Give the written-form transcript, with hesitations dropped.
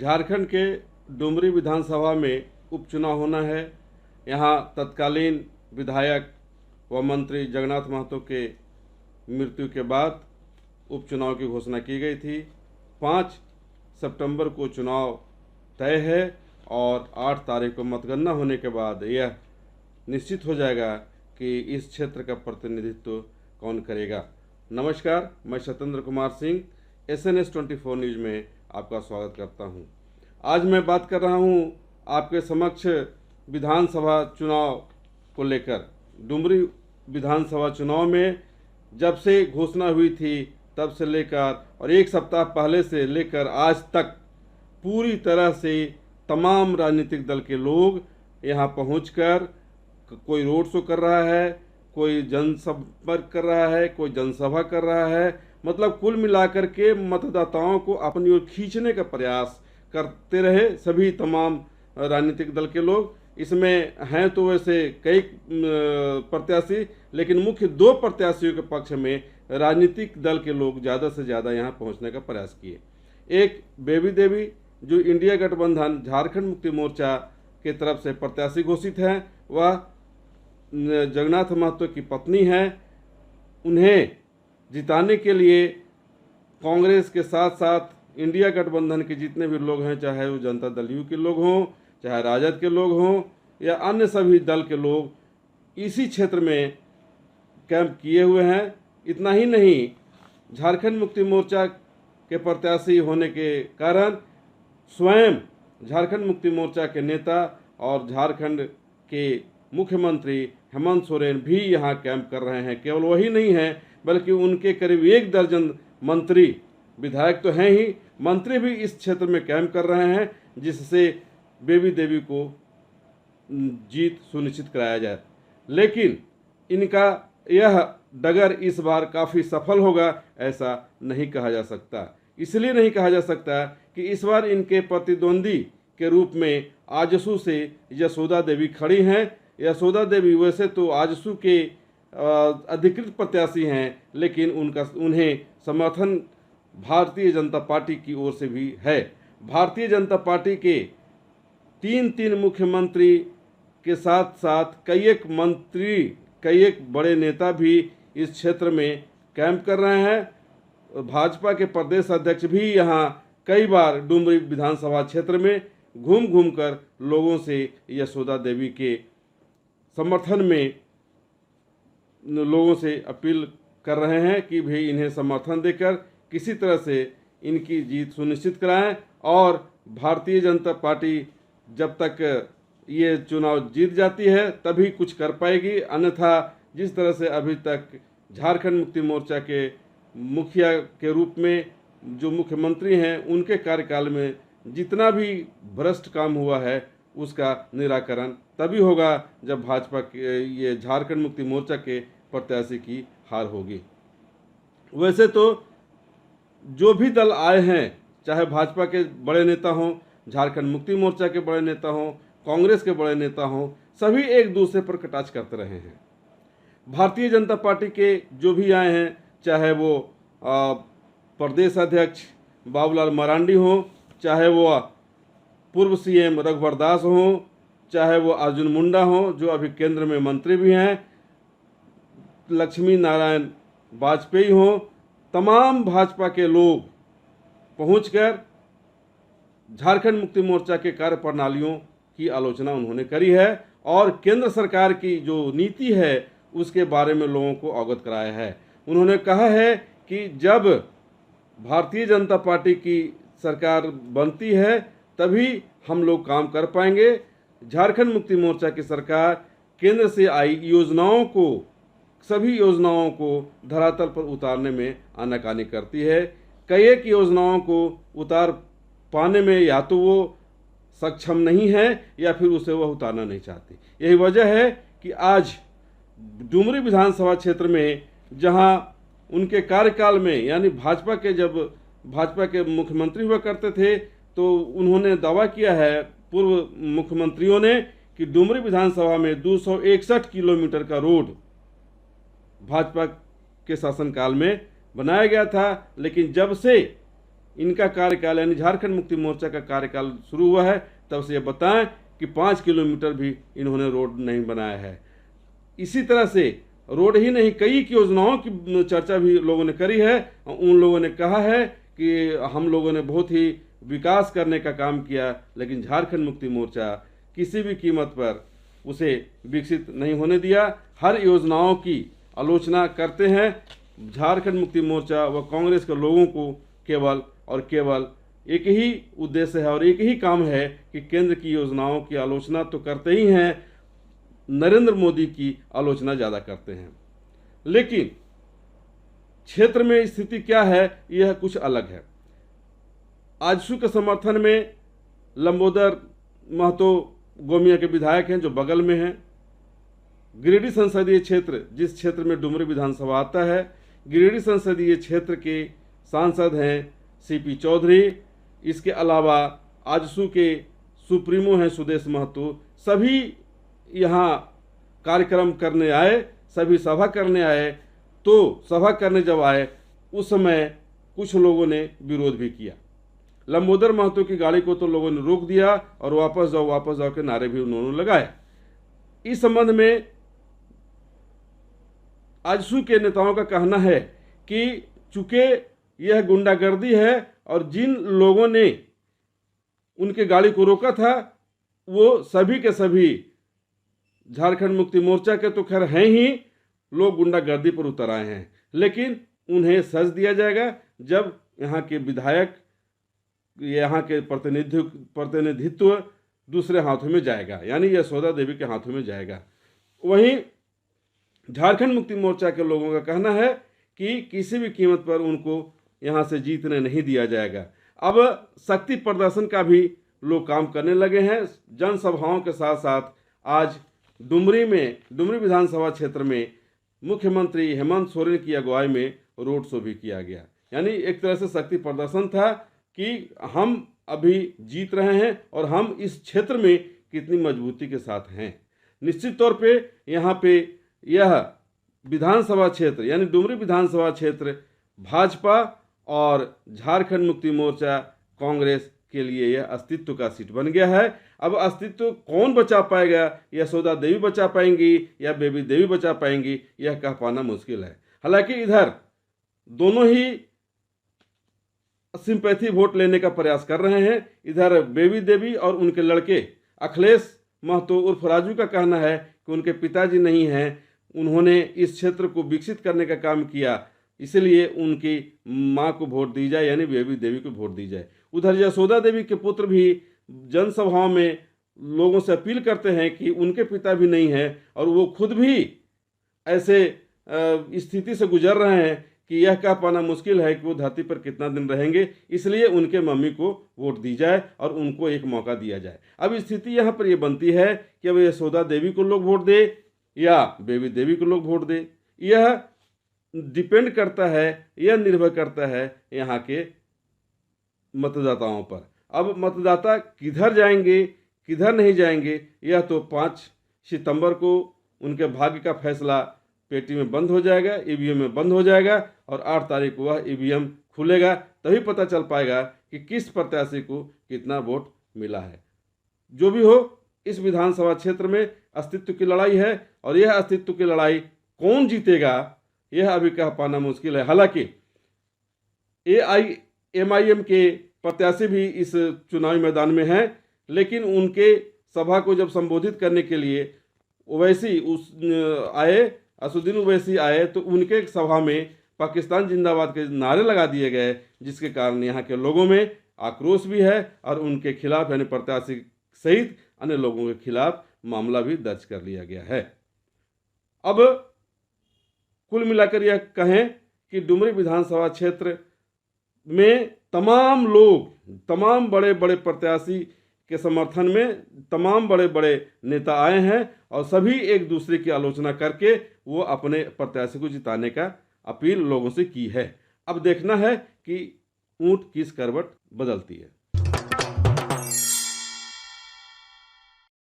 झारखंड के डुमरी विधानसभा में उपचुनाव होना है। यहाँ तत्कालीन विधायक व मंत्री जगन्नाथ महतो के मृत्यु के बाद उपचुनाव की घोषणा की गई थी। 5 सितंबर को चुनाव तय है और 8 तारीख को मतगणना होने के बाद यह निश्चित हो जाएगा कि इस क्षेत्र का प्रतिनिधित्व कौन करेगा। नमस्कार, मैं सत्येंद्र कुमार सिंह SNS 24 न्यूज़ में आपका स्वागत करता हूं। आज मैं बात कर रहा हूं आपके समक्ष विधानसभा चुनाव को लेकर। डुमरी विधानसभा चुनाव में जब से घोषणा हुई थी तब से लेकर और एक सप्ताह पहले से लेकर आज तक पूरी तरह से तमाम राजनीतिक दल के लोग यहां पहुंचकर कोई रोड शो कर रहा है, कोई जनसंपर्क कर रहा है, कोई जनसभा कर रहा है। मतलब कुल मिलाकर के मतदाताओं को अपनी ओर खींचने का प्रयास करते रहे सभी तमाम राजनीतिक दल के लोग। इसमें हैं तो वैसे कई प्रत्याशी, लेकिन मुख्य 2 प्रत्याशियों के पक्ष में राजनीतिक दल के लोग ज़्यादा से ज़्यादा यहाँ पहुँचने का प्रयास किए। एक बेबी देवी जो इंडिया गठबंधन झारखंड मुक्ति मोर्चा के तरफ से प्रत्याशी घोषित हैं, वह जगन्नाथ महतो की पत्नी है। उन्हें जिताने के लिए कांग्रेस के साथ साथ इंडिया गठबंधन के जितने भी लोग हैं, चाहे वो जनता दल यू के लोग हों, चाहे राजद के लोग हों या अन्य सभी दल के लोग, इसी क्षेत्र में कैंप किए हुए हैं। इतना ही नहीं, झारखंड मुक्ति मोर्चा के प्रत्याशी होने के कारण स्वयं झारखंड मुक्ति मोर्चा के नेता और झारखंड के मुख्यमंत्री हेमंत सोरेन भी यहाँ कैंप कर रहे हैं। केवल वही नहीं है बल्कि उनके करीब 1 दर्जन मंत्री, विधायक तो हैं ही, मंत्री भी इस क्षेत्र में कैंप कर रहे हैं, जिससे बेबी देवी को जीत सुनिश्चित कराया जाए। लेकिन इनका यह डगर इस बार काफ़ी सफल होगा ऐसा नहीं कहा जा सकता। इसलिए नहीं कहा जा सकता कि इस बार इनके प्रतिद्वंदी के रूप में आजसू से यशोदा देवी खड़ी हैं। यशोदा देवी वैसे तो आजसू के अधिकृत प्रत्याशी हैं, लेकिन उन्हें समर्थन भारतीय जनता पार्टी की ओर से भी है। भारतीय जनता पार्टी के 3 मुख्यमंत्री के साथ साथ कई एक बड़े नेता भी इस क्षेत्र में कैंप कर रहे हैं। भाजपा के प्रदेश अध्यक्ष भी यहाँ कई बार डुमरी विधानसभा क्षेत्र में घूम कर लोगों से यशोदा देवी के समर्थन में लोगों से अपील कर रहे हैं कि भाई इन्हें समर्थन देकर किसी तरह से इनकी जीत सुनिश्चित कराएं और भारतीय जनता पार्टी जब तक ये चुनाव जीत जाती है तभी कुछ कर पाएगी। अन्यथा जिस तरह से अभी तक झारखंड मुक्ति मोर्चा के मुखिया के रूप में जो मुख्यमंत्री हैं, उनके कार्यकाल में जितना भी भ्रष्ट काम हुआ है उसका निराकरण तभी होगा जब भाजपा के ये झारखंड मुक्ति मोर्चा के प्रत्याशी की हार होगी। वैसे तो जो भी दल आए हैं, चाहे भाजपा के बड़े नेता हों, झारखंड मुक्ति मोर्चा के बड़े नेता हों, कांग्रेस के बड़े नेता हों, सभी एक दूसरे पर कटाक्ष करते रहे हैं। भारतीय जनता पार्टी के जो भी आए हैं, चाहे वो प्रदेश अध्यक्ष बाबूलाल मरांडी हों, चाहे वो पूर्व CM रघुवर दास हों, चाहे वो अर्जुन मुंडा हों जो अभी केंद्र में मंत्री भी हैं, लक्ष्मी नारायण वाजपेयी हों, तमाम भाजपा के लोग पहुंचकर झारखंड मुक्ति मोर्चा के कार्यप्रणालियों की आलोचना उन्होंने करी है और केंद्र सरकार की जो नीति है उसके बारे में लोगों को अवगत कराया है। उन्होंने कहा है कि जब भारतीय जनता पार्टी की सरकार बनती है तभी हम लोग काम कर पाएंगे। झारखंड मुक्ति मोर्चा की सरकार केंद्र से आई योजनाओं को, सभी योजनाओं को धरातल पर उतारने में आनाकानी करती है। कई एक योजनाओं को उतार पाने में या तो वो सक्षम नहीं है या फिर उसे वह उतारना नहीं चाहती। यही वजह है कि आज डुमरी विधानसभा क्षेत्र में, जहां उनके कार्यकाल में यानी भाजपा के मुख्यमंत्री हुआ करते थे, तो उन्होंने दावा किया है पूर्व मुख्यमंत्रियों ने कि डुमरी विधानसभा में 261 किलोमीटर का रोड भाजपा के शासनकाल में बनाया गया था। लेकिन जब से इनका कार्यकाल यानी झारखंड मुक्ति मोर्चा का कार्यकाल शुरू हुआ है तब से ये बताएं कि 5 किलोमीटर भी इन्होंने रोड नहीं बनाया है। इसी तरह से रोड ही नहीं, कई योजनाओं की चर्चा भी लोगों ने करी है। उन लोगों ने कहा है कि हम लोगों ने बहुत ही विकास करने का काम किया, लेकिन झारखंड मुक्ति मोर्चा किसी भी कीमत पर उसे विकसित नहीं होने दिया। हर योजनाओं की आलोचना करते हैं। झारखंड मुक्ति मोर्चा व कांग्रेस के लोगों को केवल और केवल एक ही उद्देश्य है और एक ही काम है कि केंद्र की योजनाओं की आलोचना तो करते ही हैं, नरेंद्र मोदी की आलोचना ज़्यादा करते हैं। लेकिन क्षेत्र में स्थिति क्या है, यह कुछ अलग है। आजसू के समर्थन में लंबोदर महतो गोमिया के विधायक हैं जो बगल में हैं। गिरिडीह संसदीय क्षेत्र, जिस क्षेत्र में डुमरी विधानसभा आता है, गिरिडीह संसदीय क्षेत्र के सांसद हैं सीपी चौधरी। इसके अलावा आजसू के सुप्रीमो हैं सुदेश महतो। सभी यहाँ कार्यक्रम करने आए, सभी सभा करने आए। तो सभा करने जब आए उस समय कुछ लोगों ने विरोध भी किया। लंबोदर महतो की गाड़ी को तो लोगों ने रोक दिया और वापस जाओ के नारे भी उन्होंने लगाए। इस संबंध में आजसू के नेताओं का कहना है कि चूंकि यह गुंडागर्दी है और जिन लोगों ने उनके गाड़ी को रोका था वो सभी के सभी झारखंड मुक्ति मोर्चा के तो खैर हैं ही, लोग गुंडागर्दी पर उतर आए हैं। लेकिन उन्हें सज दिया जाएगा जब यहाँ के विधायक, यहाँ के प्रतिनिधित्व दूसरे हाथों में जाएगा, यानी यशोदा देवी के हाथों में जाएगा। वहीं झारखंड मुक्ति मोर्चा के लोगों का कहना है कि किसी भी कीमत पर उनको यहाँ से जीतने नहीं दिया जाएगा। अब शक्ति प्रदर्शन का भी लोग काम करने लगे हैं। जनसभाओं के साथ साथ आज डुमरी विधानसभा क्षेत्र में मुख्यमंत्री हेमंत सोरेन की अगुवाई में रोड शो भी किया गया। यानी एक तरह से शक्ति प्रदर्शन था कि हम अभी जीत रहे हैं और हम इस क्षेत्र में कितनी मजबूती के साथ हैं। निश्चित तौर पे यहाँ पे यह विधानसभा क्षेत्र यानी डुमरी विधानसभा क्षेत्र भाजपा और झारखंड मुक्ति मोर्चा कांग्रेस के लिए यह अस्तित्व का सीट बन गया है। अब अस्तित्व कौन बचा पाएगा, यशोदा देवी बचा पाएंगी या बेबी देवी बचा पाएंगी, यह कह पाना मुश्किल है। हालांकि इधर दोनों ही सिंपैथी वोट लेने का प्रयास कर रहे हैं। इधर बेबी देवी और उनके लड़के अखिलेश महतो उर्फ राजू का कहना है कि उनके पिताजी नहीं हैं, उन्होंने इस क्षेत्र को विकसित करने का काम किया, इसलिए उनकी मां को वोट दी जाए, यानी बेबी देवी को वोट दी जाए। उधर यशोदा देवी के पुत्र भी जनसभाओं में लोगों से अपील करते हैं कि उनके पिता भी नहीं हैं और वो खुद भी ऐसे स्थिति से गुजर रहे हैं कि यह कह पाना मुश्किल है कि वो धरती पर कितना दिन रहेंगे, इसलिए उनके मम्मी को वोट दी जाए और उनको एक मौका दिया जाए। अब स्थिति यहाँ पर यह बनती है कि अब यशोदा देवी को लोग वोट दे या बेबी देवी को लोग वोट दे, यह डिपेंड करता है, यह निर्भर करता है यहाँ के मतदाताओं पर। अब मतदाता किधर जाएंगे किधर नहीं जाएंगे, यह तो 5 सितंबर को उनके भाग्य का फैसला पेटी में बंद हो जाएगा, ईवीएम में बंद हो जाएगा और 8 तारीख को वह ईवीएम खुलेगा, तभी पता चल पाएगा कि किस प्रत्याशी को कितना वोट मिला है। जो भी हो, इस विधानसभा क्षेत्र में अस्तित्व की लड़ाई है और यह अस्तित्व की लड़ाई कौन जीतेगा यह अभी कह पाना मुश्किल है। हालांकि एआईएमआईएम के प्रत्याशी भी इस चुनावी मैदान में हैं, लेकिन उनके सभा को जब संबोधित करने के लिए असुद्दीन ओवैसी आए तो उनके सभा में पाकिस्तान जिंदाबाद के नारे लगा दिए गए, जिसके कारण यहाँ के लोगों में आक्रोश भी है और उनके खिलाफ यानी प्रत्याशी सहित अन्य लोगों के खिलाफ मामला भी दर्ज कर लिया गया है। अब कुल मिलाकर यह कहें कि डुमरी विधानसभा क्षेत्र में तमाम लोग, तमाम बड़े बड़े प्रत्याशी के समर्थन में तमाम बड़े बड़े नेता आए हैं और सभी एक दूसरे की आलोचना करके वो अपने प्रत्याशी को जिताने का अपील लोगों से की है। अब देखना है कि ऊंट किस करवट बदलती है।